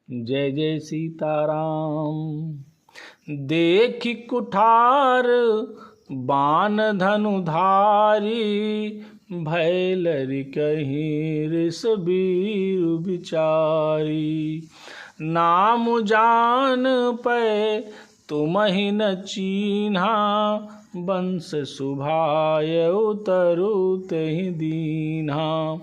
जय जय सीताराम। देखि कुठार बाण धनुधारी, भय लरि कहीं रिस बीर बिचारी। नाम जान पै तुमहि न चीन्हा, बंस सुभाय उतरु तहि दीन्हा।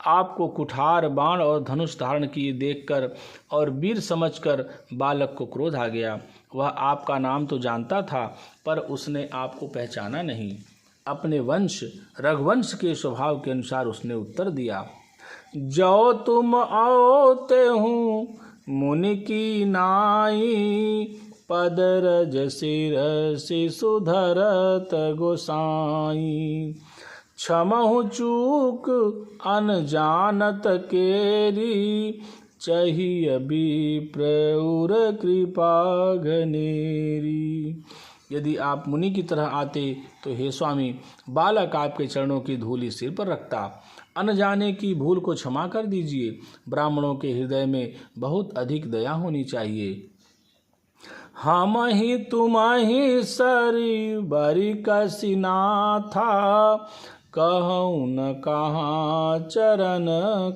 आपको कुठार बाण और धनुष धारण किए देखकर और वीर समझकर बालक को क्रोध आ गया। वह आपका नाम तो जानता था, पर उसने आपको पहचाना नहीं। अपने वंश रघुवंश के स्वभाव के अनुसार उसने उत्तर दिया, जो तुम आओते हूँ मुनि की नाई, पद रज सिर से सुधरत गोसाई। क्षमहु चूक अनजानत केरी, चाहिए विप्र उर कृपा घनेरी। यदि आप मुनि की तरह आते तो हे स्वामी, बालक आपके चरणों की धूलि सिर पर रखता। अनजाने की भूल को क्षमा कर दीजिए। ब्राह्मणों के हृदय में बहुत अधिक दया होनी चाहिए। हम ही तुम ही सरी बरी कसिना था, कहूँ न कहाँ चरण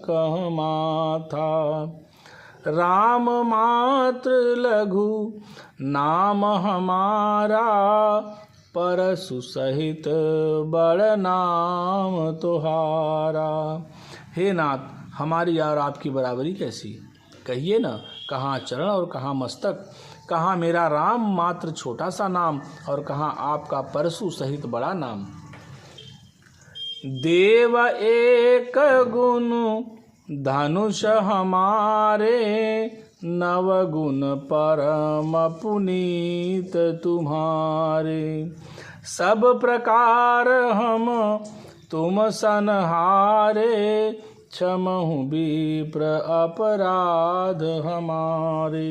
कह माथा। राम मात्र लघु नाम हमारा, परसु सहित बड़ नाम तुहारा। हे नाथ, हमारी और आपकी बराबरी कैसी? कहिए न, कहाँ चरण और कहाँ मस्तक, कहाँ मेरा राम मात्र छोटा सा नाम और कहाँ आपका परशु सहित बड़ा नाम। देव एक गुण धनुष हमारे, नव गुण परम पुनीत तुम्हारे। सब प्रकार हम तुम सनहारे, क्षमहु विप्र अपराध हमारे।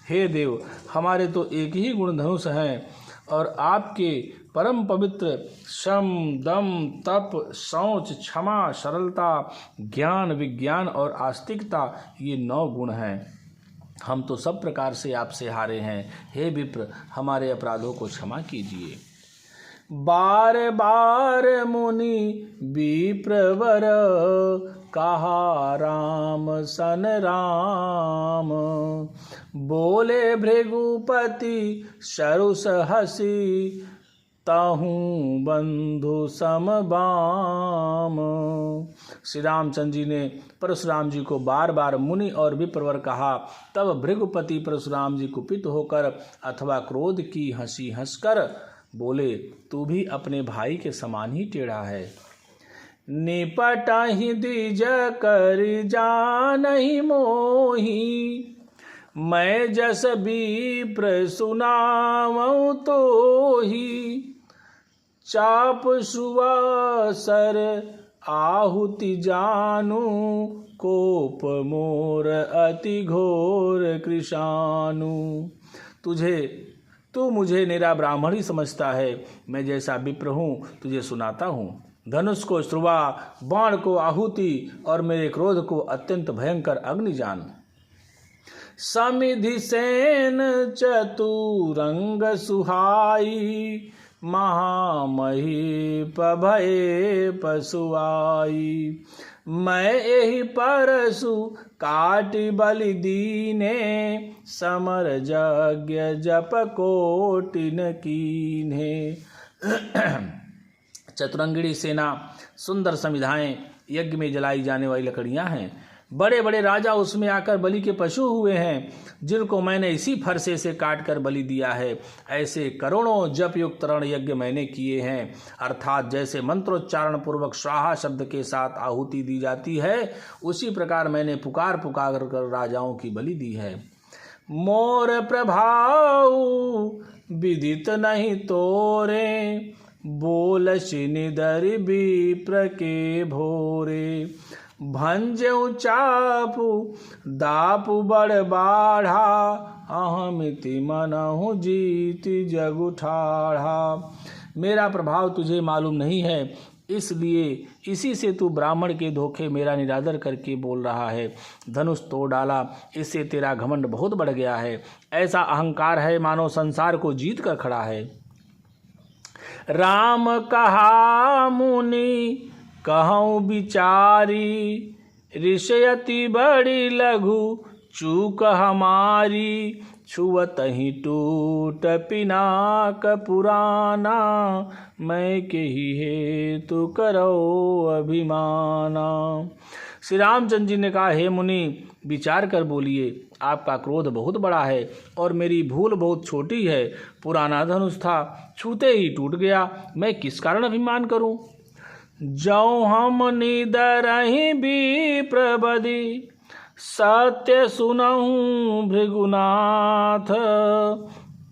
हे देव, हमारे तो एक ही गुण धनुष हैं और आपके परम पवित्र शम दम तप शौच क्षमा सरलता ज्ञान विज्ञान और आस्तिकता, ये 9 गुण हैं। हम तो सब प्रकार से आपसे हारे हैं। हे विप्र, हमारे अपराधों को क्षमा कीजिए। बार बार मुनि विप्रवर, कहा राम सन राम। बोले भृगुपति सरुस हसी, ताहूँ बंधु समबाम। श्री रामचंद्र जी ने परशुराम जी को बार बार मुनि और विप्रवर कहा। तब भृगुपति परशुराम जी कुपित होकर अथवा क्रोध की हंसी हंसकर बोले, तू भी अपने भाई के समान ही टेढ़ा है। निपटहि द्विज कर जानहि मोहि, मैं जस विप्र सुनावऊँ तोहि। चाप सुवासर आहुति जानू, कोप मोर अति घोर कृशानु। तू मुझे निरा ब्राह्मण ही समझता है। मैं जैसा विप्र हूँ तुझे सुनाता हूँ। धनुष को श्रुवा, बाण को आहुति और मेरे क्रोध को अत्यंत भयंकर अग्नि जान। समिधि सेन चतुरंग सुहाई, महामहीप भये पशुआई। मैं एहि परशु काटि बलि दीने, समर यज्ञ जप कोटि न कीन्हे। चतुरंगिणी सेना, सुंदर समिधाएं, यज्ञ में जलाई जाने वाली लकड़ियां हैं। बड़े बड़े राजा उसमें आकर बलि के पशु हुए हैं, जिनको मैंने इसी फरसे से काट कर बलि दिया है। ऐसे करोड़ों जप युक्त रण यज्ञ मैंने किए हैं। अर्थात जैसे मंत्रोच्चारण पूर्वक स्वाहा शब्द के साथ आहुति दी जाती है, उसी प्रकार मैंने पुकार पुकार कर राजाओं की बलि दी है। मोर प्रभाव विदित नहीं तोरे, बोल निदर विप्र के भोरे। भंजऊ चापू दापू बड़ बाढ़ा, अहमिति मनहु जीति जगु ठाढ़ा। मेरा प्रभाव तुझे मालूम नहीं है। इसलिए इसी से तू ब्राह्मण के धोखे मेरा निरादर करके बोल रहा है। धनुष तोड़ डाला, इससे तेरा घमंड बहुत बढ़ गया है। ऐसा अहंकार है मानो संसार को जीत कर खड़ा है। राम कहा मुनि कहूँ बिचारी, ऋषयति बड़ी लघु चूक हमारी। छुअत ही टूट पिनाक पुराना, मैं के ही हेतु करो अभिमाना। श्री रामचंद्र जी ने कहा, हे मुनि विचार कर बोलिए, आपका क्रोध बहुत बड़ा है और मेरी भूल बहुत छोटी है। पुराना धनुष था, छूते ही टूट गया, मैं किस कारण अभिमान करूं। जौ हम निदरहि भी प्रबदी, सत्य सुनहु भृगुनाथ।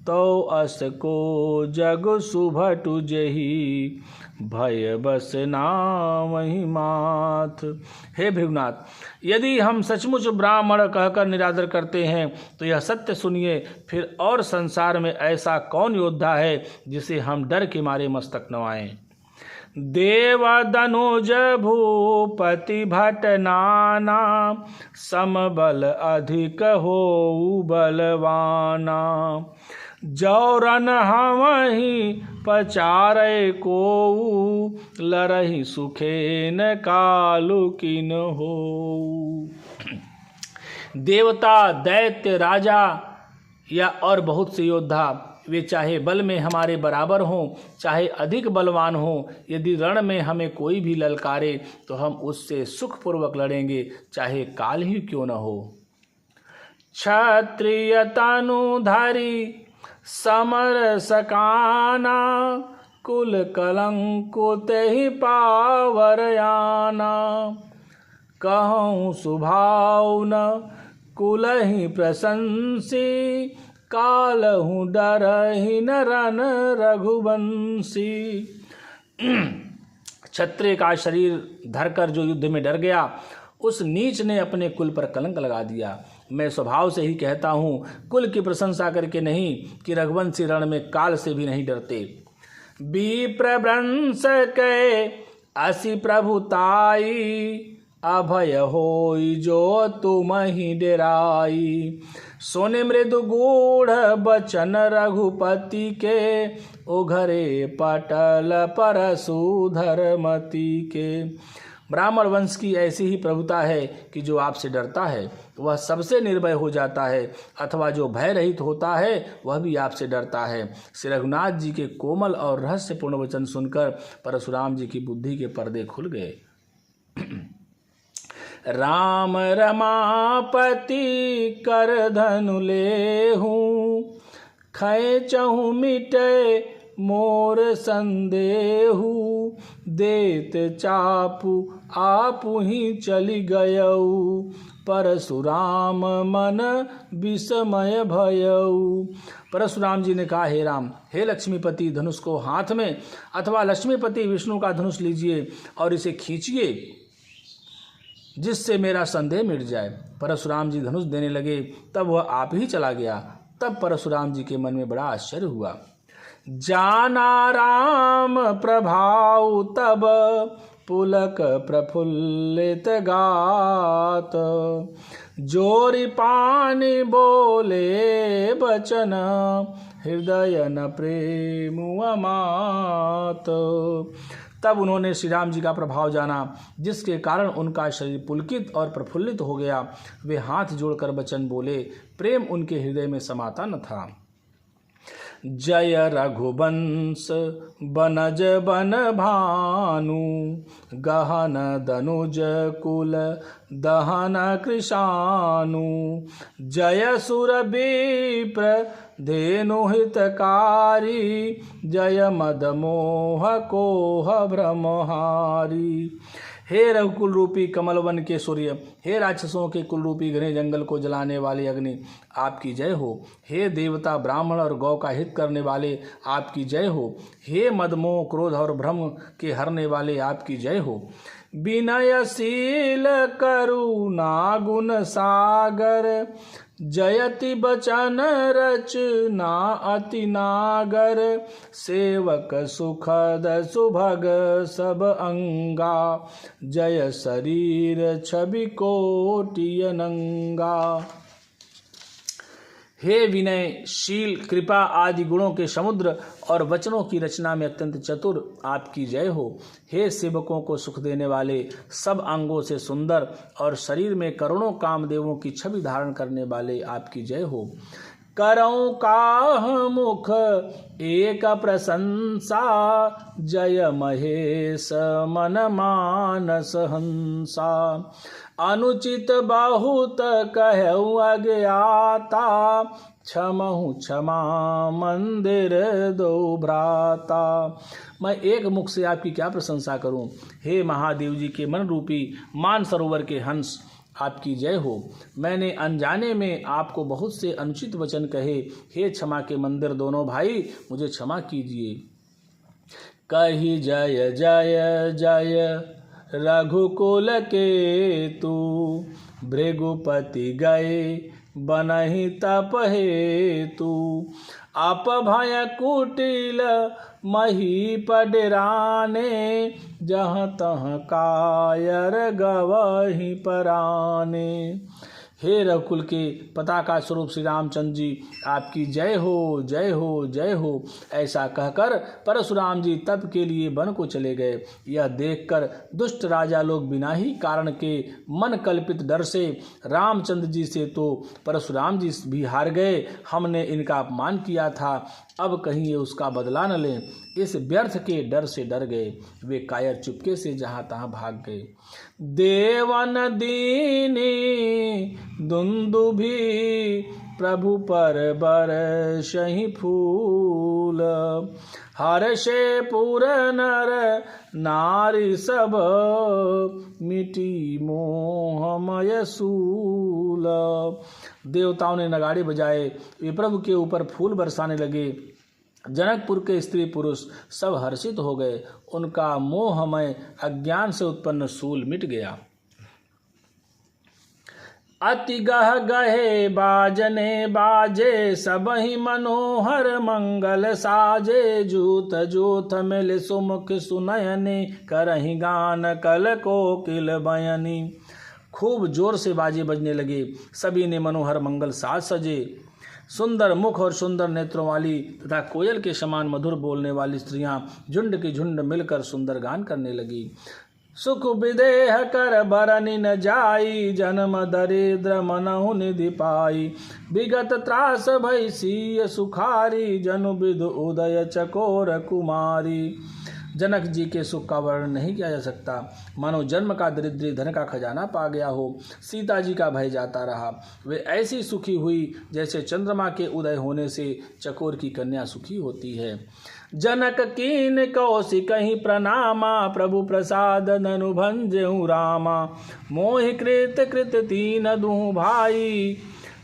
तो अस को जग सुभटु जही, भय बस नामहि माथ। हे भृगुनाथ, यदि हम सचमुच ब्राह्मण कहकर निरादर करते हैं तो यह सत्य सुनिए, फिर और संसार में ऐसा कौन योद्धा है जिसे हम डर के मारे मस्तक नवाएं। देव दनुज भूपति भट नाना, समबल अधिक हो बलवाना। जौरन हमहि पचारे को, लरहि सुखेन कालु किन हो। देवता, दैत्य, राजा या और बहुत से योद्धा, वे चाहे बल में हमारे बराबर हों, चाहे अधिक बलवान हों, यदि रण में हमें कोई भी ललकारे तो हम उससे सुखपूर्वक लड़ेंगे, चाहे काल ही क्यों न हो। क्षत्रिय तनुधारी समर सकाना, कुल कलंकुत ही पावरयाना। कहूँ सुभाव न कुल ही प्रशंसी, कालहु डरहि न रन रघुवंशी। क्षत्रिय का शरीर धरकर जो युद्ध में डर गया, उस नीच ने अपने कुल पर कलंक लगा दिया। मैं स्वभाव से ही कहता हूँ, कुल की प्रशंसा करके नहीं, कि रघुवंशी रण में काल से भी नहीं डरते। विप्रभ्रंश के असि प्रभुताई, अभय होई जो तुम ही डेराई। सोने मृदु गूढ़ बचन रघुपति के, उघरे पटल परशुधरमति के। ब्राह्मण वंश की ऐसी ही प्रभुता है कि जो आपसे डरता है वह सबसे निर्भय हो जाता है, अथवा जो भय रहित होता है वह भी आपसे डरता है। श्री रघुनाथ जी के कोमल और रहस्यपूर्ण वचन सुनकर परशुराम जी की बुद्धि के पर्दे खुल गए। राम रमापति कर धनु लेहूं, खैचहु मिटे मोर संदेहु। देत चापू आपु ही चली गयऊ, परशुराम मन विस्मय भयऊ। परशुराम जी ने कहा, हे राम, हे लक्ष्मीपति, धनुष को हाथ में अथवा लक्ष्मीपति विष्णु का धनुष लीजिए और इसे खींचिए, जिससे मेरा संदेह मिट जाए। परशुराम जी धनुष देने लगे, तब वह आप ही चला गया। तब परशुराम जी के मन में बड़ा आश्चर्य हुआ। जाना राम प्रभाव तब, पुलक प्रफुल्लित गात। जोरी पानी बोले बचन, हृदय न प्रेम अमात। तब उन्होंने श्री राम जी का प्रभाव जाना, जिसके कारण उनका शरीर पुलकित और प्रफुल्लित हो गया। वे हाथ जोड़कर वचन बोले, प्रेम उनके हृदय में समाता न था। जय रघुवंश बनज बन भानु, गहन दनुज कुल दहन कृशानु। जय सुर विप्र धेनु हितकारी, जय मद मोह कोह भ्रमहारी। हे रघुकुल रूपी कमल वन के सूर्य, हे राक्षसों के कुल रूपी घने जंगल को जलाने वाले अग्नि, आपकी जय हो। हे देवता, ब्राह्मण और गौ का हित करने वाले, आपकी जय हो। हे मदमोह, क्रोध और भ्रम के हरने वाले, आपकी जय हो। विनयशील करुणा गुण सागर, जयति बचन रचना अति नागर, सेवक सुखद सुभग सब अंगा, जय शरीर छवि कोटि अनंगा। हे विनय, शील, कृपा आदि गुणों के समुद्र और वचनों की रचना में अत्यंत चतुर, आपकी जय हो। हे सेवकों को सुख देने वाले, सब अंगों से सुंदर और शरीर में करोड़ों कामदेवों की छवि धारण करने वाले, आपकी जय हो। करऊं काह मुख एक प्रशंसा, जय महेश मन मानस हंसा, अनुचित बहुत कहूँ अज्ञाता, क्षमहु क्षमा मंदिर दो भ्राता। मैं एक मुख से आपकी क्या प्रशंसा करूं। हे महादेव जी के मन रूपी मान सरोवर के हंस, आपकी जय हो। मैंने अनजाने में आपको बहुत से अनुचित वचन कहे। हे क्षमा के मंदिर दोनों भाई, मुझे क्षमा कीजिए। कही जय जय जय रघुकुल के तू, भृगुपति गए बनहि तप हेतु, अपभय कुटिल महीप डेराने, जहाँ तहाँ कायर गवहि पराने। हे रघुकुल के पताका स्वरूप श्री रामचंद्र जी, आपकी जय हो जय हो जय हो। ऐसा कहकर परशुराम जी तप के लिए वन को चले गए। यह देखकर दुष्ट राजा लोग बिना ही कारण के मन कल्पित डर से रामचंद्र जी से तो परशुराम जी भी हार गए। हमने इनका अपमान किया था, अब कहीं ये उसका बदला न लें, इस व्यर्थ के डर से डर गए। वे कायर चुपके से जहाँ तहाँ भाग गए। देवन दीनी दुंदुभी, प्रभु पर बरसहि फूल, हर्षे पुर नर नारी सब, मिटी मोहमय सूल। देवताओं ने नगाड़े बजाए, वे प्रभु के ऊपर फूल बरसाने लगे। जनकपुर के स्त्री पुरुष सब हर्षित हो गए। उनका मोहमय अज्ञान से उत्पन्न सूल मिट गया। अति गह गहे बाजने बाजे, सबहि मनोहर मंगल साजे, जूत जूथ मिल सुमुख सुनयनी, करहि गान कल कोकिल बयनी। खूब जोर से बाजे बजने लगे, सभी ने मनोहर मंगल साज सजे। सुंदर मुख और सुंदर नेत्रों वाली तथा कोयल के समान मधुर बोलने वाली स्त्रियां झुंड की झुंड मिलकर सुंदर गान करने लगी। सुख विदेह कर बरनि न जाई, जन्म दरिद्र मनहु निधि पाई, विगत त्रास भई सीय सुखारी, जनु विद उदय चकोर कुमारी। जनक जी के सुख का वर्णन नहीं किया जा सकता, मानो जन्म का दरिद्री धन का खजाना पा गया हो। सीता जी का भय जाता रहा, वे ऐसी सुखी हुई जैसे चंद्रमा के उदय होने से चकोर की कन्या सुखी होती है। जनक कीन कौशिकहि प्रणामा, प्रभु प्रसाद ननु भंजहु रामा, मोहि कृत कृत तीन दुहु भाई,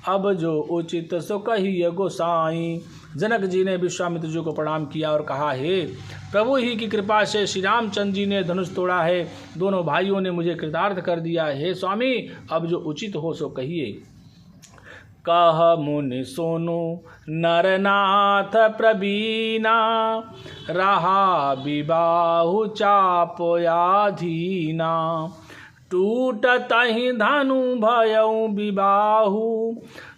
अब जो उचित सो कहिय गोसाई। जनक जी ने विश्वामित्र जी को प्रणाम किया और कहा, हे प्रभु ही की कृपा से श्री रामचंद्र जी ने धनुष तोड़ा है, दोनों भाइयों ने मुझे कृतार्थ कर दिया। हे स्वामी, अब जो उचित हो सो कहिए। कह मुनि सोनु नरनाथ प्रवीणा, रहा विबाहु चापयाधीना, टूटतहि धनु भयउ विबाहु,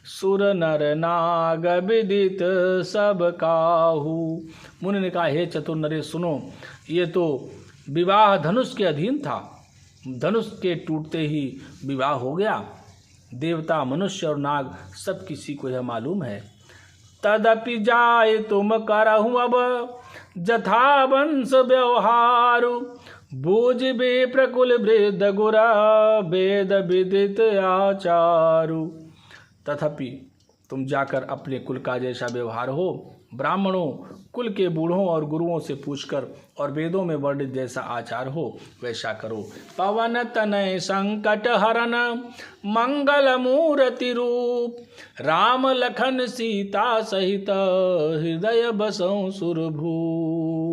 सुर नर नाग विदित सब काहू। मुनि ने कहा, हे चतुर नरेश सुनो, ये तो विवाह धनुष के अधीन था, धनुष के टूटते ही विवाह हो गया। देवता मनुष्य और नाग सब किसी को यह मालूम है। तदपि जाय तुम करहु अब जथा वंश व्यवहारु, बूझबे प्रकुल वृद्ध गुरा, वेद विदित आचारु। तथापि तुम जाकर अपने कुल का जैसा व्यवहार हो, ब्राह्मणों कुल के बूढ़ों और गुरुओं से पूछकर और वेदों में वर्णित जैसा आचार हो वैसा करो। पवन तनय संकट हरन मंगल मूर्ति रूप, राम लखन सीता सहित हृदय बसौ सुरभूप।